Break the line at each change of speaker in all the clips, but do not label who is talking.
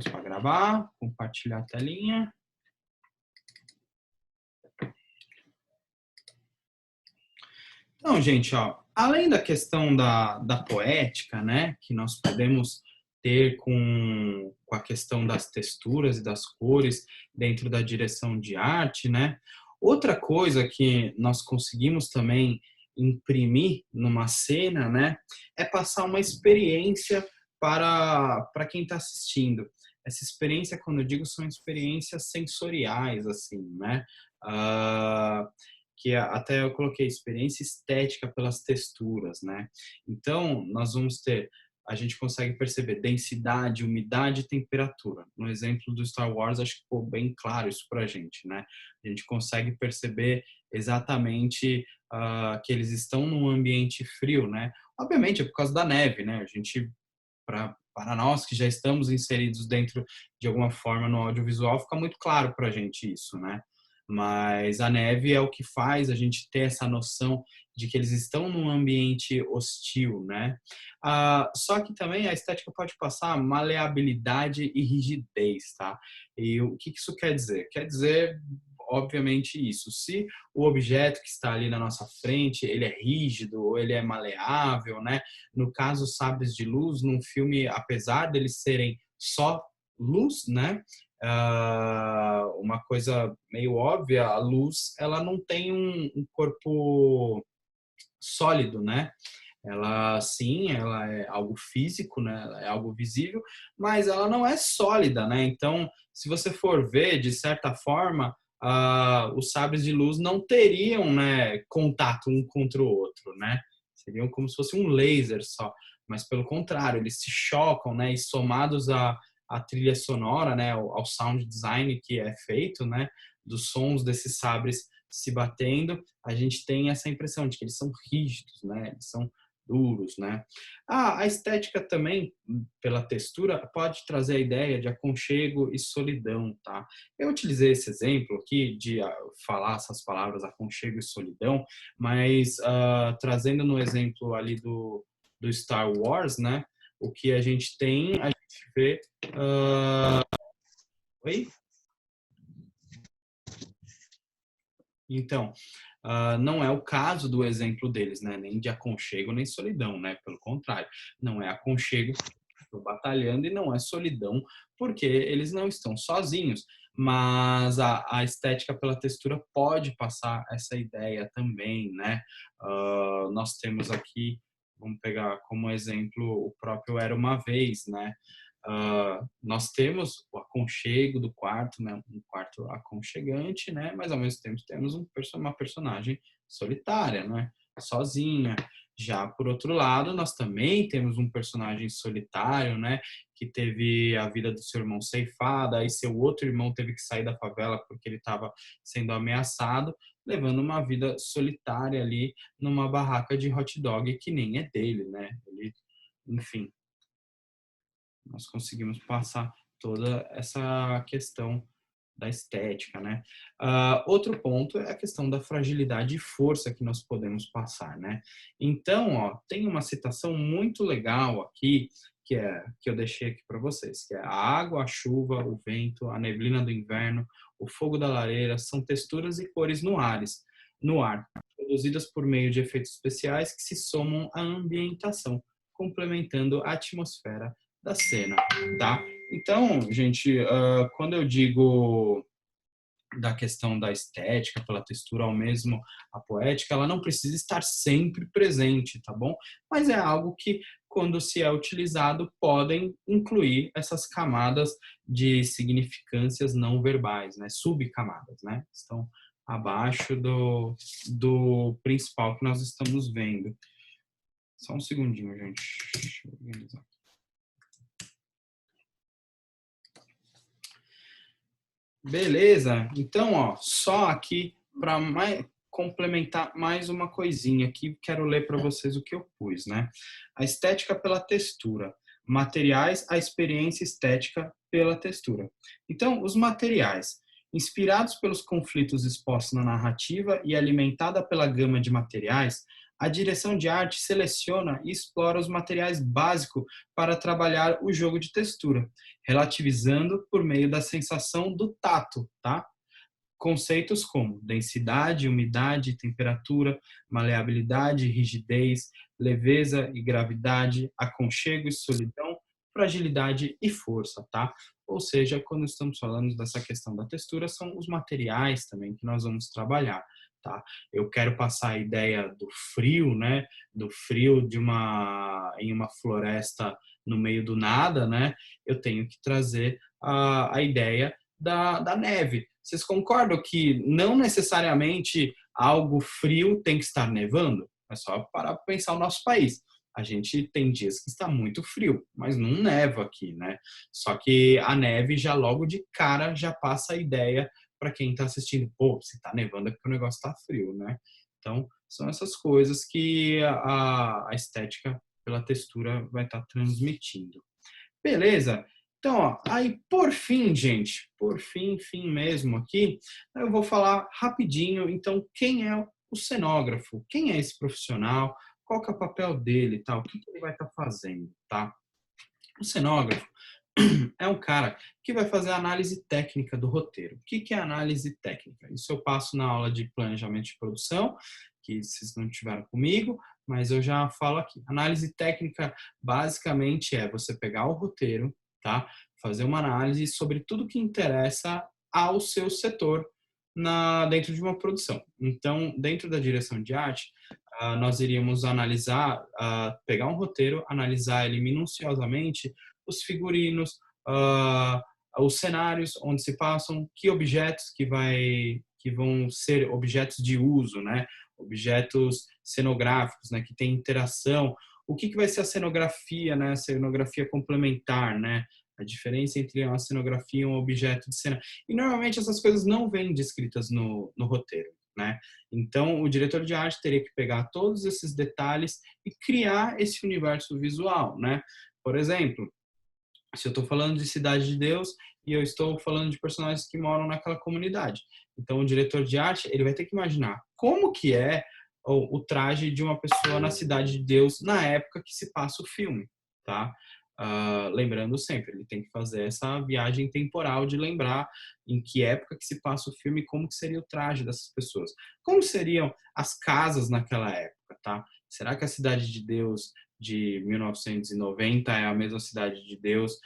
Pôs para gravar, compartilhar a telinha. Então, gente, ó, além da questão da poética, né, que nós podemos ter com a questão das texturas e das cores dentro da direção de arte, né, outra coisa que nós conseguimos também imprimir numa cena, né, é passar uma experiência para quem está assistindo. Essa experiência, quando eu digo, são experiências sensoriais, assim, né, que até eu coloquei experiência estética pelas texturas, né? Então, nós vamos ter, a gente consegue perceber densidade, umidade e temperatura. No exemplo do Star Wars, acho que ficou bem claro isso pra gente, né? A gente consegue perceber exatamente que eles estão num ambiente frio, né? Obviamente é por causa da neve, né? A gente, para nós que já estamos inseridos dentro de alguma forma no audiovisual, fica muito claro pra gente isso, né? Mas a neve é o que faz a gente ter essa noção de que eles estão num ambiente hostil, né? Só que também a estética pode passar maleabilidade e rigidez, tá? E o que isso quer dizer? Quer dizer, obviamente, isso. Se o objeto que está ali na nossa frente, ele é rígido ou ele é maleável, né? No caso, sabres de luz, num filme, apesar deles serem só luz, né? Uma coisa meio óbvia, a luz, ela não tem um corpo sólido, né? Ela, sim, ela é algo físico, né? Ela é algo visível, mas ela não é sólida, né? Então, se você for ver, de certa forma, os sabres de luz não teriam, né, contato um contra o outro, né? Seriam como se fosse um laser só. Mas, pelo contrário, eles se chocam, né? E somados a trilha sonora, né, ao sound design que é feito, né, dos sons desses sabres se batendo, a gente tem essa impressão de que eles são rígidos, né, eles são duros, né. A estética também, pela textura, pode trazer a ideia de aconchego e solidão, tá? Eu utilizei esse exemplo aqui de falar essas palavras aconchego e solidão, mas trazendo no exemplo ali do Star Wars, né, o que a gente tem, a gente vê. Oi? Então, não é o caso do exemplo deles, né? Nem de aconchego, nem solidão, né? Pelo contrário, não é aconchego, estou batalhando, e não é solidão, porque eles não estão sozinhos. Mas a estética pela textura pode passar essa ideia também, né? Nós temos aqui, vamos pegar como exemplo o próprio Era Uma Vez, né? Nós temos o aconchego do quarto, né? Um quarto aconchegante, né? Mas ao mesmo tempo temos uma personagem solitária, né? Sozinha. Já por outro lado, nós também temos um personagem solitário, né? Que teve a vida do seu irmão ceifada, aí seu outro irmão teve que sair da favela porque ele estava sendo ameaçado, levando uma vida solitária ali numa barraca de hot dog que nem é dele, né? Ele, enfim, nós conseguimos passar toda essa questão da estética, né? Outro ponto é a questão da fragilidade e força que nós podemos passar, né? Então, ó, tem uma citação muito legal aqui que eu deixei aqui para vocês, que é: a água, a chuva, o vento, a neblina do inverno, o fogo da lareira são texturas e cores no ar, produzidas por meio de efeitos especiais que se somam à ambientação, complementando a atmosfera da cena, tá? Então, gente, quando eu digo da questão da estética pela textura, ao mesmo a poética, ela não precisa estar sempre presente, tá bom? Mas é algo que, quando se é utilizado, podem incluir essas camadas de significâncias não verbais, né? Subcamadas, né? Estão abaixo do principal que nós estamos vendo. Só um segundinho, gente. Deixa eu organizar. Beleza, então, ó, só aqui para complementar mais uma coisinha aqui, quero ler para vocês o que eu pus, né? A estética pela textura, materiais, a experiência estética pela textura. Então, os materiais, inspirados pelos conflitos expostos na narrativa e alimentada pela gama de materiais, a direção de arte seleciona e explora os materiais básicos para trabalhar o jogo de textura, relativizando por meio da sensação do tato, tá? Conceitos como densidade, umidade, temperatura, maleabilidade, rigidez, leveza e gravidade, aconchego e solidão, fragilidade e força, tá? Ou seja, quando estamos falando dessa questão da textura, são os materiais também que nós vamos trabalhar, tá? Eu quero passar a ideia do frio, né? Do frio em uma floresta no meio do nada, né? Eu tenho que trazer a ideia da neve. Vocês concordam que não necessariamente algo frio tem que estar nevando? É só parar para pensar o nosso país. A gente tem dias que está muito frio, mas não neva aqui, né? Só que a neve já logo de cara já passa a ideia para quem está assistindo. Pô, se está nevando é porque o negócio está frio, né? Então, são essas coisas que a estética pela textura vai estar transmitindo. Beleza? Então, ó, aí por fim, gente, por fim, fim mesmo aqui, eu vou falar rapidinho, então, quem é o cenógrafo? Quem é esse profissional? Qual que é o papel dele e tal? O que que ele vai estar fazendo, tá? O cenógrafo é um cara que vai fazer a análise técnica do roteiro. O que que é análise técnica? Isso eu passo na aula de planejamento de produção, que vocês não tiveram comigo, mas eu já falo aqui. Análise técnica, basicamente, é você pegar o roteiro, tá? Fazer uma análise sobre tudo que interessa ao seu setor dentro de uma produção. Então, dentro da direção de arte, nós iríamos analisar, pegar um roteiro, analisar ele minuciosamente, os figurinos, os cenários onde se passam, que objetos que vão ser objetos de uso, né? Objetos cenográficos, né? Que tem interação. O que vai ser a cenografia, né? A cenografia complementar, né? A diferença entre uma cenografia e um objeto de cena. E normalmente essas coisas não vêm descritas no roteiro, né? Então, o diretor de arte teria que pegar todos esses detalhes e criar esse universo visual, né? Por exemplo, se eu estou falando de Cidade de Deus e eu estou falando de personagens que moram naquela comunidade. Então, o diretor de arte, ele vai ter que imaginar como que é o traje de uma pessoa na Cidade de Deus na época que se passa o filme, tá? Lembrando sempre, ele tem que fazer essa viagem temporal de lembrar em que época que se passa o filme e como que seria o traje dessas pessoas. Como seriam as casas naquela época, tá? Será que a Cidade de Deus de 1990 é a mesma Cidade de Deus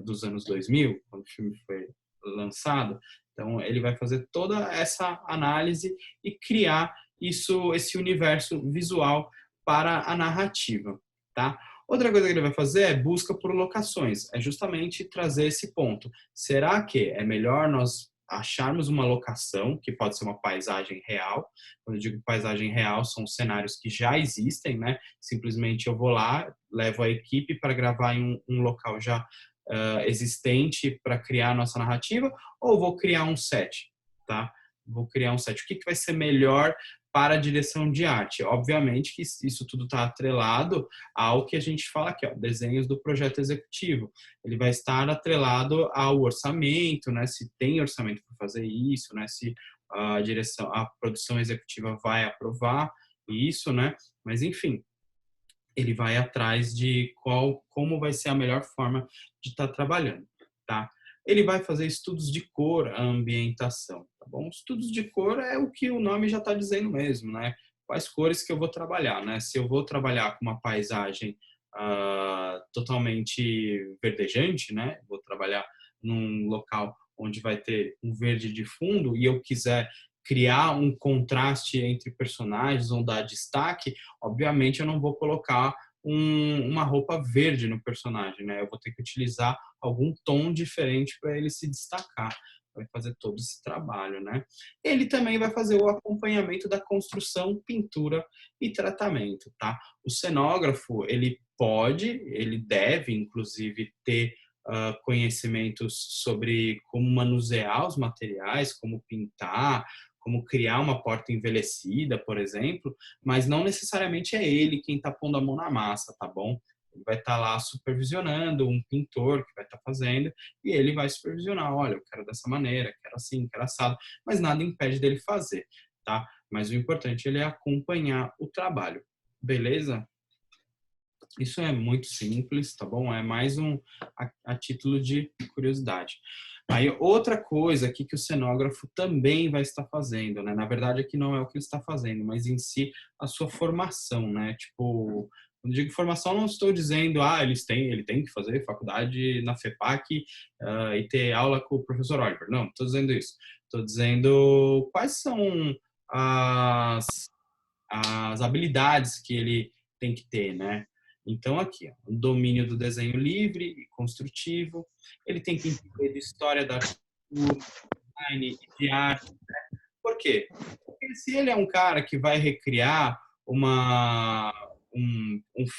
dos anos 2000, quando o filme foi lançado? Então, ele vai fazer toda essa análise e criar esse universo visual para a narrativa, tá? Outra coisa que ele vai fazer é busca por locações, é justamente trazer esse ponto. Será que é melhor nós acharmos uma locação, que pode ser uma paisagem real? Quando eu digo paisagem real, são cenários que já existem, né? Simplesmente eu vou lá, levo a equipe para gravar em um local já existente para criar a nossa narrativa, ou vou criar um set, tá? Vou criar um set. O que vai ser melhor para a direção de arte? Obviamente que isso tudo está atrelado ao que a gente fala aqui, ó, desenhos do projeto executivo. Ele vai estar atrelado ao orçamento, né? Se tem orçamento para fazer isso, né? Se a produção executiva vai aprovar isso, né? Mas enfim, ele vai atrás de como vai ser a melhor forma de estar trabalhando, tá? Ele vai fazer estudos de cor, a ambientação, tá bom? Estudos de cor é o que o nome já está dizendo mesmo, né? Quais cores que eu vou trabalhar, né? Se eu vou trabalhar com uma paisagem totalmente verdejante, né? Vou trabalhar num local onde vai ter um verde de fundo e eu quiser criar um contraste entre personagens ou dar destaque, obviamente eu não vou colocar uma roupa verde no personagem, né? Eu vou ter que utilizar algum tom diferente para ele se destacar. Vai fazer todo esse trabalho, né? Ele também vai fazer o acompanhamento da construção, pintura e tratamento, tá? O cenógrafo, ele deve, inclusive, ter conhecimentos sobre como manusear os materiais, como pintar, como criar uma porta envelhecida, por exemplo, mas não necessariamente é ele quem está pondo a mão na massa, tá bom? Ele vai estar lá supervisionando um pintor que vai estar fazendo e ele vai supervisionar, olha, eu quero dessa maneira, quero assim, quero assado, mas nada impede dele fazer, tá? mas o importante ele é acompanhar o trabalho, beleza? Isso é muito simples, tá bom? É mais a título de curiosidade. Aí, outra coisa aqui que o cenógrafo também vai estar fazendo, né? Na verdade, aqui não é o que ele está fazendo, mas em si a sua formação, né? Tipo, quando digo formação, não estou dizendo, ele tem que fazer faculdade na FEPAC, e ter aula com o professor Oliver. Não, estou dizendo isso. Estou dizendo quais são as, as habilidades que ele tem que ter, né? Então, aqui, ó, o domínio do desenho livre e construtivo, ele tem que entender de história da arquitetura, design e de arte. Por quê? Porque se ele é um cara que vai recriar um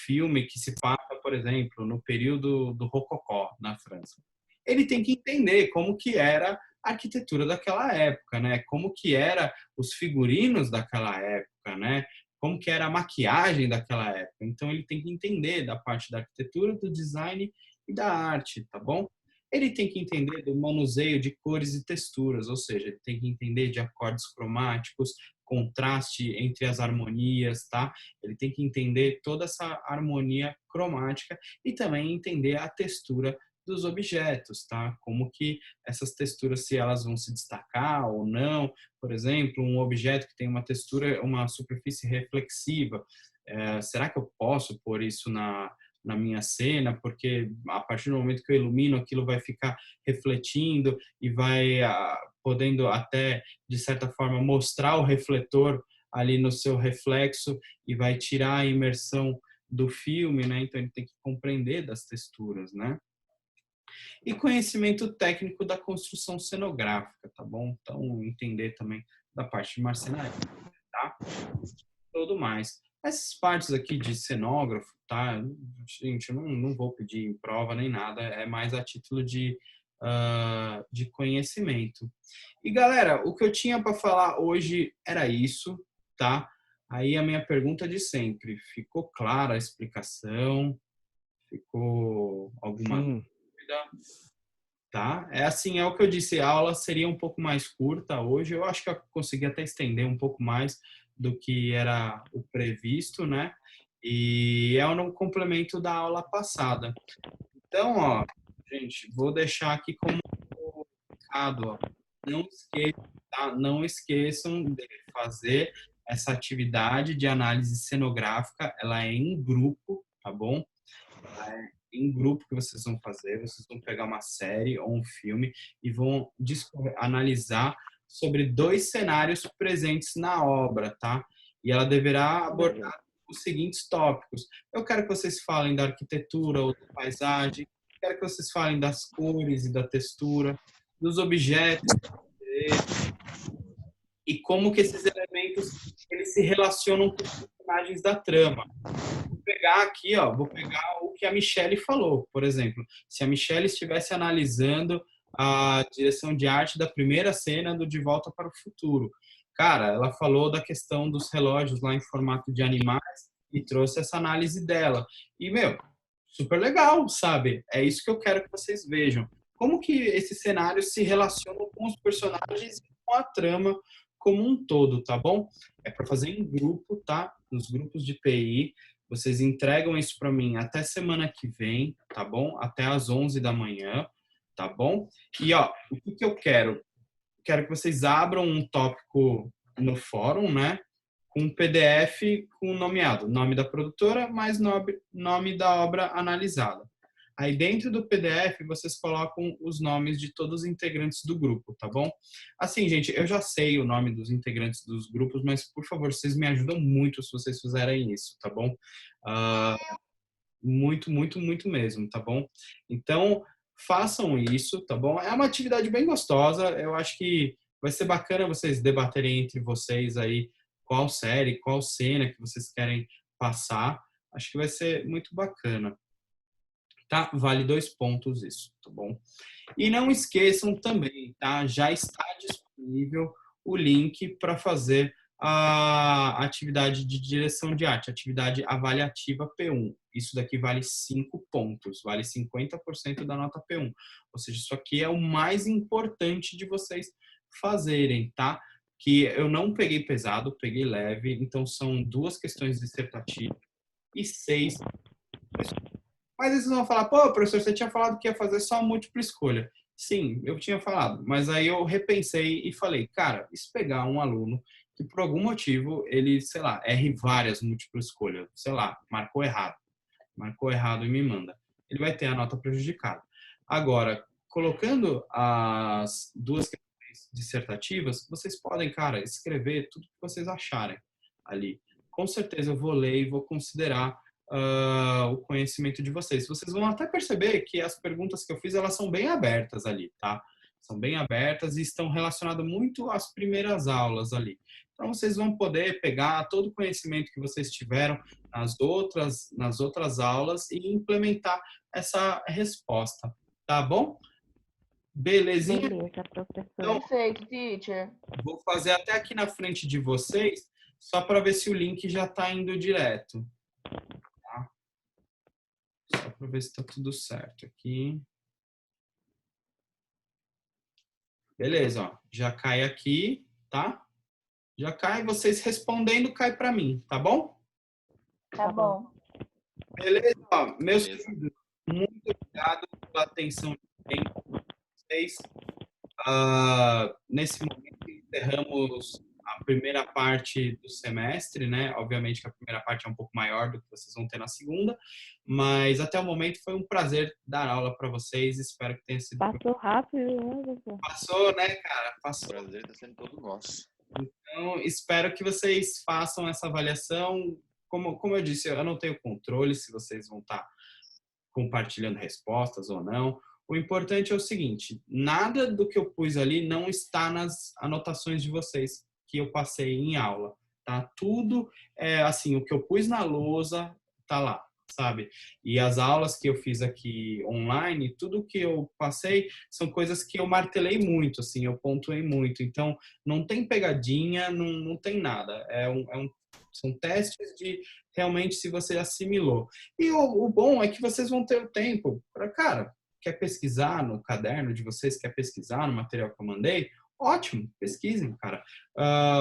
filme que se passa, por exemplo, no período do Rococó, na França, ele tem que entender como que era a arquitetura daquela época, né? Como que era os figurinos daquela época, né? Como que era a maquiagem daquela época. Então ele tem que entender da parte da arquitetura, do design e da arte, tá bom? Ele tem que entender do manuseio de cores e texturas, ou seja, ele tem que entender de acordes cromáticos, contraste entre as harmonias, tá? Ele tem que entender toda essa harmonia cromática e também entender a textura dos objetos, tá? Como que essas texturas, se elas vão se destacar ou não. Por exemplo, um objeto que tem uma textura, uma superfície reflexiva, será que eu posso pôr isso na minha cena? Porque a partir do momento que eu ilumino, aquilo vai ficar refletindo e vai podendo até, de certa forma, mostrar o refletor ali no seu reflexo e vai tirar a imersão do filme, né? Então ele tem que compreender das texturas, né? E conhecimento técnico da construção cenográfica, tá bom? Então, entender também da parte de marcenaria, tá? Tudo mais. Essas partes aqui de cenógrafo, tá? Gente, eu não vou pedir prova nem nada, é mais a título de conhecimento. E, galera, o que eu tinha para falar hoje era isso, tá? Aí a minha pergunta de sempre, ficou clara a explicação? Ficou alguma
Sim.
dúvida? Tá? É assim, é o que eu disse, a aula seria um pouco mais curta hoje. Eu acho que eu consegui até estender um pouco mais do que era o previsto, né? E é um complemento da aula passada. Então, ó, gente, vou deixar aqui como recado, ó. Não esqueçam, tá? Não esqueçam de fazer essa atividade de análise cenográfica. Ela é em grupo, tá bom? Em grupo que vocês vão fazer, vocês vão pegar uma série ou um filme e vão analisar sobre dois cenários presentes na obra, tá? E ela deverá abordar os seguintes tópicos. Eu quero que vocês falem da arquitetura ou da paisagem, quero que vocês falem das cores e da textura, dos objetos e como que esses elementos eles se relacionam com os personagens da trama. Pegar aqui, ó, vou pegar o que a Michelle falou, por exemplo. Se a Michelle estivesse analisando a direção de arte da primeira cena do De Volta para o Futuro. Cara, ela falou da questão dos relógios lá em formato de animais e trouxe essa análise dela. E, meu, super legal, sabe? É isso que eu quero que vocês vejam. Como que esses cenários se relacionam com os personagens e com a trama como um todo, tá bom? É para fazer em grupo, tá? Nos grupos de PI. Vocês entregam isso para mim até semana que vem, tá bom? Até às 11 da manhã, tá bom? E, ó, o que que eu quero? Quero que vocês abram um tópico no fórum, né? Com um PDF com nomeado nome da produtora mais nome da obra analisada. Aí dentro do PDF vocês colocam os nomes de todos os integrantes do grupo, tá bom? Assim, gente, eu já sei o nome dos integrantes dos grupos, mas por favor, vocês me ajudam muito se vocês fizerem isso, tá bom? Muito, muito, muito mesmo, tá bom? Então, façam isso, tá bom? É uma atividade bem gostosa, eu acho que vai ser bacana vocês debaterem entre vocês aí qual série, qual cena que vocês querem passar. Acho que vai ser muito bacana. Tá? Vale 2 pontos isso, tá bom? E não esqueçam também, tá? Já está disponível o link para fazer a atividade de direção de arte, atividade avaliativa P1. Isso daqui vale 5 pontos, vale 50% da nota P1. Ou seja, isso aqui é o mais importante de vocês fazerem, tá? que eu não peguei pesado, peguei leve, então são 2 questões dissertativas e 6. Mas aí vocês vão falar, pô, professor, você tinha falado que ia fazer só múltipla escolha. Sim, eu tinha falado, mas aí eu repensei e falei, cara, e se pegar um aluno que por algum motivo ele, sei lá, erre várias múltiplas escolhas, sei lá, marcou errado e me manda. Ele vai ter a nota prejudicada. Agora, colocando as 2 questões dissertativas, vocês podem, cara, escrever tudo que vocês acharem ali. Com certeza eu vou ler e vou considerar o conhecimento de vocês. Vocês vão até perceber que as perguntas que eu fiz, elas são bem abertas ali, tá? São bem abertas e estão relacionadas muito às primeiras aulas ali. Então, vocês vão poder pegar todo o conhecimento que vocês tiveram nas outras aulas e implementar essa resposta, tá bom? Belezinha?
Beleza, professor.
Então,
Perfeito, teacher.
vou fazer até aqui na frente de vocês, só para ver se o link já está indo direto. Tá? Só para ver se está tudo certo aqui. Beleza, ó. Já cai aqui, tá? Já cai, vocês respondendo, cai para mim, tá bom?
Tá bom.
Beleza, ó, meus queridos, muito obrigado pela atenção de vocês. Nesse momento, encerramos a primeira parte do semestre, né? Obviamente que a primeira parte é um pouco maior do que vocês vão ter na segunda, mas até o momento foi um prazer dar aula para vocês. Espero que tenha sido.
Passou rápido, né, professor?
Passou, né, cara? Passou.
O prazer está sendo todo nosso.
Então, espero que vocês façam essa avaliação. Como eu disse, eu não tenho controle se vocês vão estar compartilhando respostas ou não. O importante é o seguinte, nada do que eu pus ali não está nas anotações de vocês que eu passei em aula, tá? Tudo, assim, o que eu pus na lousa tá lá, sabe? E as aulas que eu fiz aqui online, tudo que eu passei são coisas que eu martelei muito, assim, eu pontuei muito. Então, não tem pegadinha, não tem nada. São testes de realmente se você assimilou. E o bom é que vocês vão ter o tempo para, cara, quer pesquisar no caderno de vocês, quer pesquisar no material que eu mandei, ótimo, pesquisem, cara.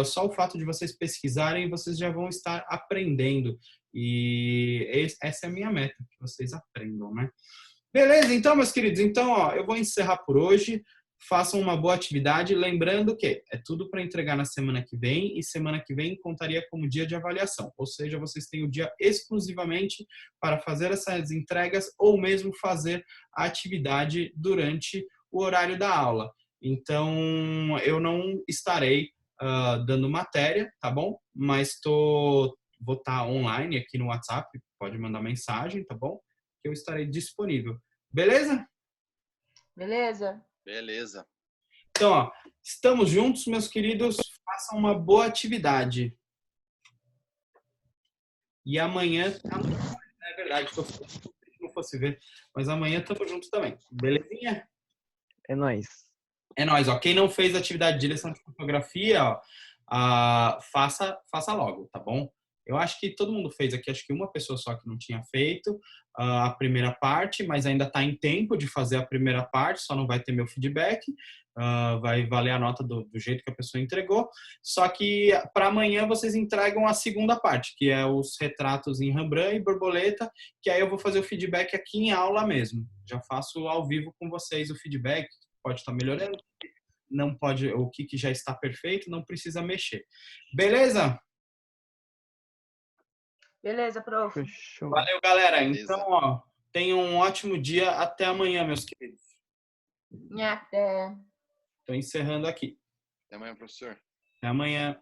Só o fato de vocês pesquisarem, vocês já vão estar aprendendo. E essa é a minha meta, que vocês aprendam, né? Beleza, então, meus queridos, então, ó, eu vou encerrar por hoje. Façam uma boa atividade, lembrando que é tudo para entregar na semana que vem e semana que vem contaria como dia de avaliação, ou seja, vocês têm o dia exclusivamente para fazer essas entregas ou mesmo fazer a atividade durante o horário da aula. Então, eu não estarei dando matéria, tá bom? Mas vou estar online aqui no WhatsApp, pode mandar mensagem, tá bom? Que eu estarei disponível. Beleza?
Beleza?
Beleza.
Então, ó, estamos juntos, meus queridos. Façam uma boa atividade. E amanhã, é verdade, se não fosse ver, mas amanhã estamos juntos também. Belezinha?
É nóis.
É nóis, ó. Quem não fez atividade de direção de fotografia, ó, faça logo, tá bom? Eu acho que todo mundo fez aqui, acho que uma pessoa só que não tinha feito a primeira parte, mas ainda está em tempo de fazer a primeira parte, só não vai ter meu feedback, vai valer a nota do jeito que a pessoa entregou. Só que para amanhã vocês entregam a segunda parte, que é os retratos em Rembrandt e borboleta, que aí eu vou fazer o feedback aqui em aula mesmo. Já faço ao vivo com vocês o feedback, pode estar melhorando, não pode, o que já está perfeito, não precisa mexer. Beleza?
Beleza, prof.
Fechou.
Valeu, galera.
Beleza.
Então, ó, tenham um ótimo dia. Até amanhã, meus queridos.
Até.
Estou encerrando aqui.
Até amanhã, professor.
Até amanhã.